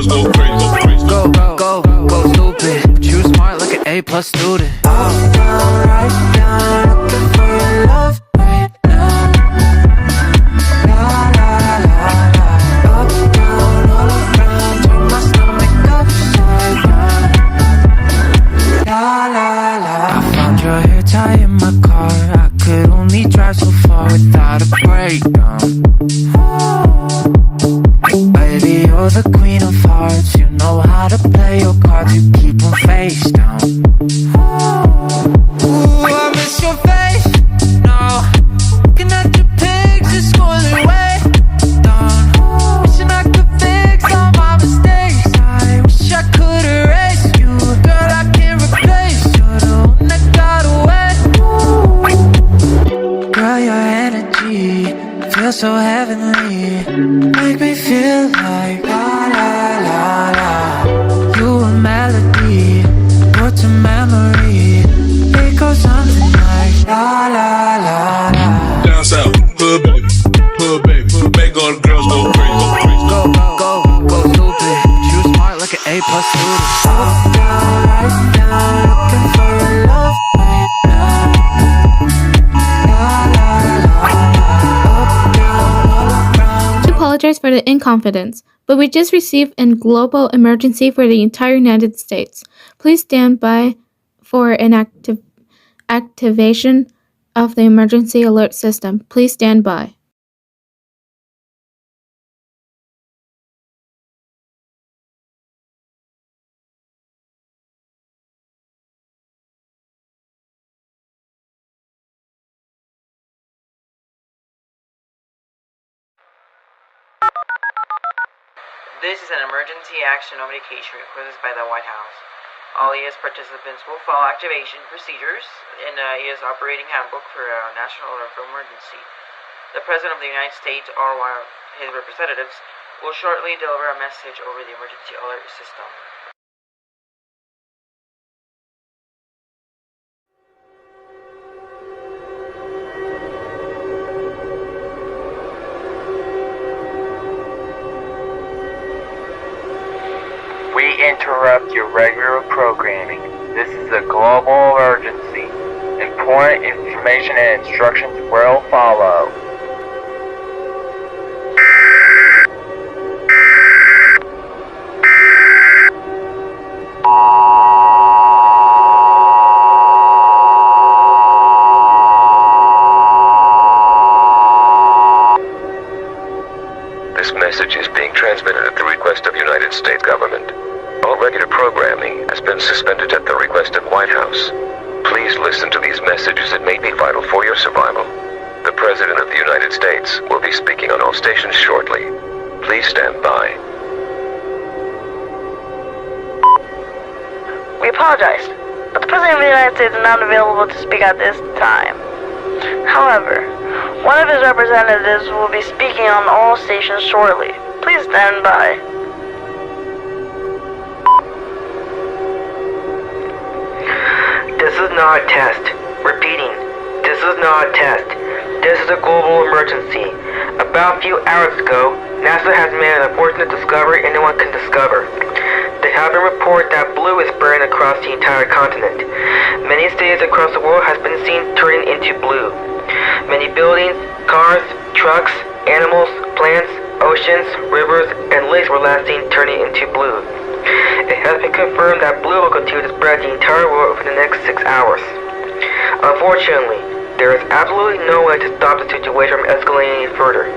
girls go crazy. Go stupid. But you smart like an A+ student. Up, down, right, down, looking for your love right now. La la la la. Up, down, all around, turn my stomach upside down. La la la. I found your hair tie in my car. I could only drive so far without a breakdown. Baby, you're the queen of hearts. You know how to play your cards. You keep them face down. Ooh, I miss your face. No, looking at the pics, it's scrolling way down. Wishing I could fix all my mistakes. I wish I could erase you. Girl, I can't replace you. The one that got away. Girl, your energy feels so heavenly. Make me feel like la la la la. You a melody, word to memory. It goes something like la la la la. Down south, hood baby, make all the girls go crazy. Go stupid. You smart like an A+ student. Up, down, right, down, looking for your love right now. La la la la. Up, down, all around. We apologize for the inconfidence, but we just received a global emergency for the entire United States. Please stand by for an activation of the emergency alert system. Please stand by. This is an emergency action notification requested by the White House. All EAS participants will follow activation procedures in EAS operating handbook for a national alert for emergency. The President of the United States or one of his representatives will shortly deliver a message over the emergency alert system. We interrupt your regular programming. This is a global emergency. Important information and instructions will follow. This message is being transmitted at the request of United States government. All regular programming has been suspended at the request of White House. Please listen to these messages. It may be vital for your survival. The President of the United States will be speaking on all stations shortly. Please stand by. We apologize, but the President of the United States is not available to speak at this time. However, one of his representatives will be speaking on all stations shortly. Please stand by. This is not a test. Repeating, this is not a test. This is a global emergency. About a few hours ago, NASA has made an unfortunate discovery anyone can discover. They have been reported that blue is spreading across the entire continent. Many cities across the world has been seen turning into blue. Many buildings, cars, trucks, animals, plants, oceans, rivers, and lakes were last seen turning into blue. It has been confirmed that blue will continue to spread the entire world for the next 6 hours. Unfortunately, there is absolutely no way to stop the situation from escalating any further.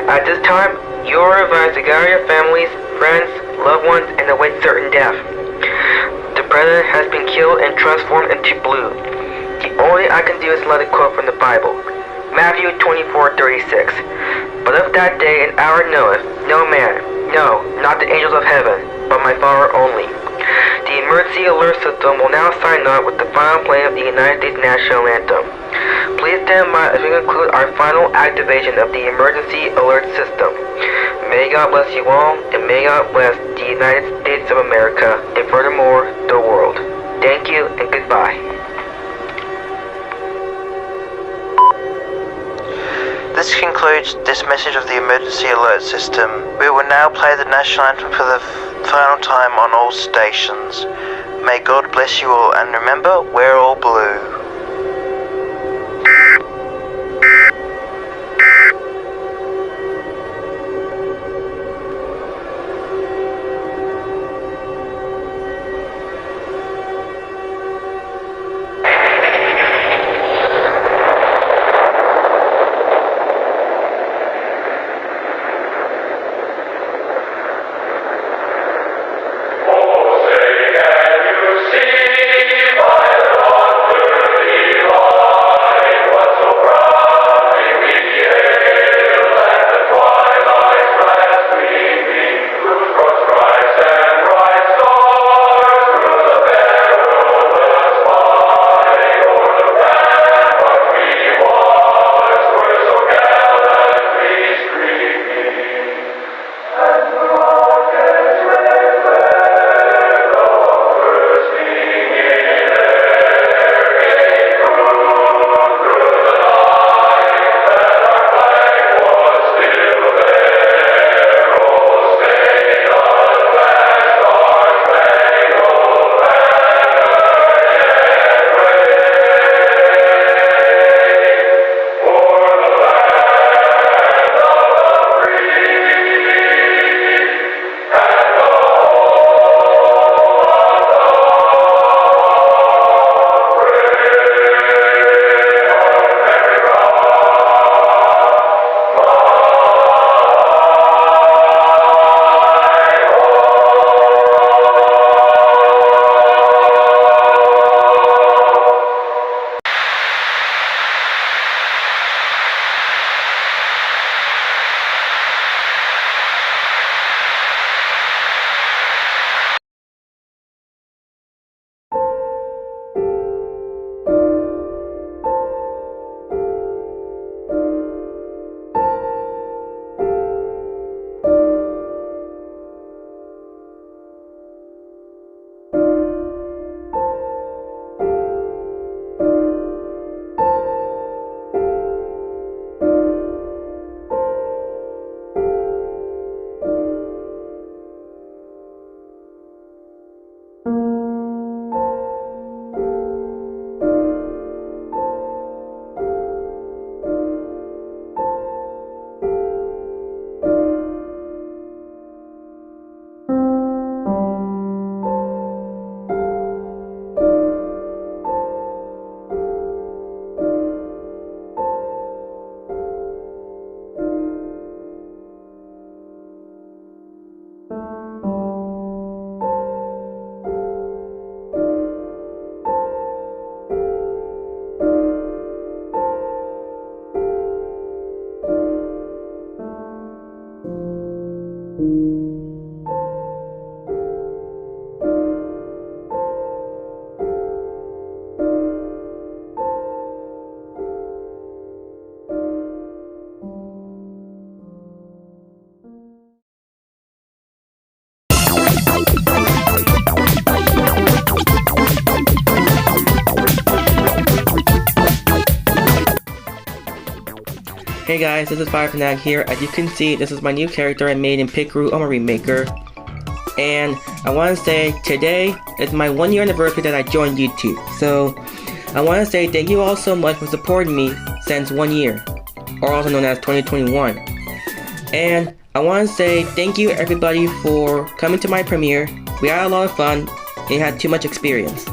At this time, you are advised to gather your families, friends, loved ones, and await certain death. The President has been killed and transformed into blue. The only I can do is let it quote from the Bible. Matthew 24:36. But of that day and hour knoweth no man, no, not the angels of heaven, but my Father only. The emergency alert system will now sign on with the final playing of the United States National Anthem. Please stand by as we conclude our final activation of the emergency alert system. May God bless you all, and may God bless the United States of America, and furthermore, the world. Thank you, and goodbye. This concludes this message of the emergency alert system. We will now play the national anthem for the final time on all stations. May God bless you all, and remember, we're all blue. Hey guys, this is FireFanatic here. As you can see, this is my new character I made in Pickaroo on my Remaker. And I want to say today is my 1 year anniversary that I joined YouTube. So I want to say thank you all so much for supporting me since 1 year, or also known as 2021. And I want to say thank you everybody for coming to my premiere. We had a lot of fun and had too much experience.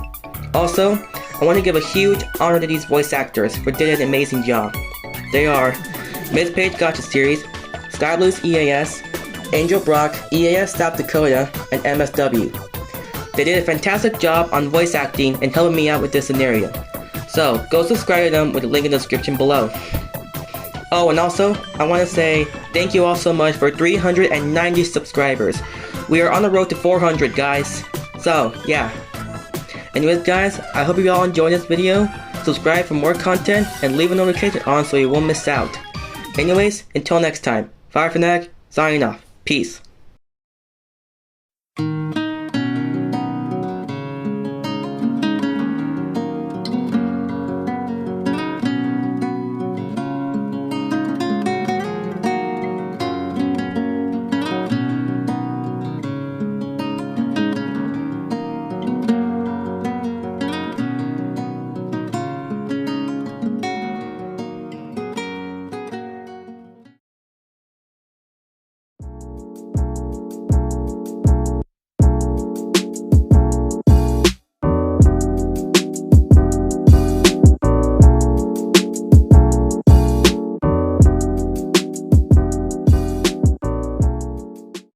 Also, I want to give a huge honor to these voice actors for doing an amazing job. They are Miss Paige Gotcha Series, Skyblues EAS, Angel Brock, EAS South Dakota, and MSW. They did a fantastic job on voice acting and helping me out with this scenario. So, go subscribe to them with the link in the description below. Oh, and also, I want to say thank you all so much for 390 subscribers. We are on the road to 400, guys. So, yeah. Anyways, guys, I hope you all enjoyed this video. Subscribe for more content and leave a notification on so you won't miss out. Anyways, until next time, FireFanatic signing off. Peace.